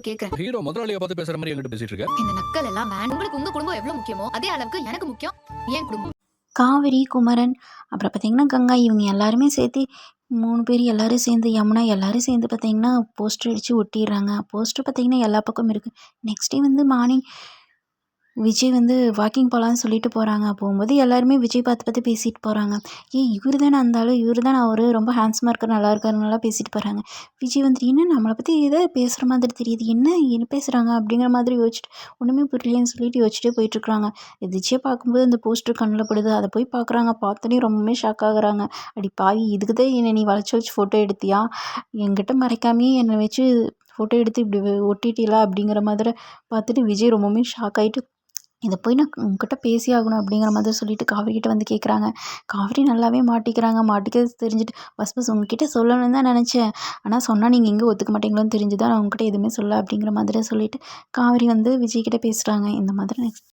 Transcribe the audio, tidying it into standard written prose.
கேக்குறேன். ஹீரோ முதலாளிய பார்த்து பேசுற மாதிரி என்கிட்ட பேசிட்டு இருக்க. இந்த நக்கல் எல்லாம் வேண்டாம். உங்களுக்கு உங்க குடும்பம் எவ்வளவு முக்கியமோ அதே அளவுக்கு எனக்கு முக்கியம் என் குடும்பம். காவேரி, குமரன், அப்புறம் பார்த்தீங்கன்னா கங்கா இவங்க எல்லாருமே சேர்த்து 3 பேர் எல்லாரும் சேர்ந்து யமுனா எல்லாரும் சேர்ந்து பார்த்தீங்கன்னா போஸ்டர் அடிச்சு ஒட்டிடுறாங்க. போஸ்டர் பார்த்தீங்கன்னா எல்லா பக்கமும் இருக்கு. நெக்ஸ்ட் டே வந்து மார்னிங் விஜய் வந்து வாக்கிங் போகலான்னு சொல்லிட்டு போகிறாங்க. போகும்போது எல்லாருமே விஜய் பார்த்து பார்த்து பேசிட்டு போகிறாங்க. ஏய் இவரு தானே அந்த ஆளு, இவரு தானே அவரு, ரொம்ப ஹேண்ட்ஸமாக இருக்காரு, நல்லா இருக்காருன்னெல்லாம் பேசிட்டு போகிறாங்க. விஜய் வந்துட்டு என்ன நம்மளை பற்றி ஏதோ பேசுகிற மாதிரி தெரியுது, என்ன பேசுகிறாங்க அப்படிங்கிற மாதிரி யோசிச்சுட்டு ஒன்றுமே புரியலைன்னு சொல்லிட்டு யோசிச்சுட்டே போயிட்டுருக்குறாங்க. விஜயை பார்க்கும்போது அந்த போஸ்டர் கண்ணில் படுது. அதை போய் பார்க்குறாங்க. பார்த்தோன்னே ரொம்பவே ஷாக் ஆகுறாங்க. அடி பாவி, இதுக்கு தான் என்னை நீ வளைச்சி வச்சு ஃபோட்டோ எடுத்தியா, என்கிட்ட மறைக்காமையே என்னை வச்சு ஃபோட்டோ எடுத்து இப்படி ஒட்டிட்டீங்களா அப்படிங்கிற மாதிரி பார்த்துட்டு விஜய் ரொம்பவுமே ஷாக் ஆகிட்டு, இதை போய் நான் உங்ககிட்ட பேசி ஆகணும் அப்படிங்கிற மாதிரி சொல்லிட்டு காவிரிக்கிட்ட வந்து கேட்குறாங்க. காவிரி நல்லாவே மாட்டிக்கிறாங்க. மாட்டிக்கிறது தெரிஞ்சுட்டு பஸ் உங்ககிட்ட சொல்லணும்னு தான் நினச்சேன், ஆனால் சொன்னால் நீங்கள் எங்கே ஒத்துக்க மாட்டீங்களோன்னு தெரிஞ்சு தான் நான் உங்ககிட்ட எதுவுமே சொல்ல அப்படிங்கிற மாதிரி சொல்லிட்டு காவிரி வந்து விஜய்கிட்ட பேசுகிறாங்க. இந்த மாதிரி நெக்ஸ்ட்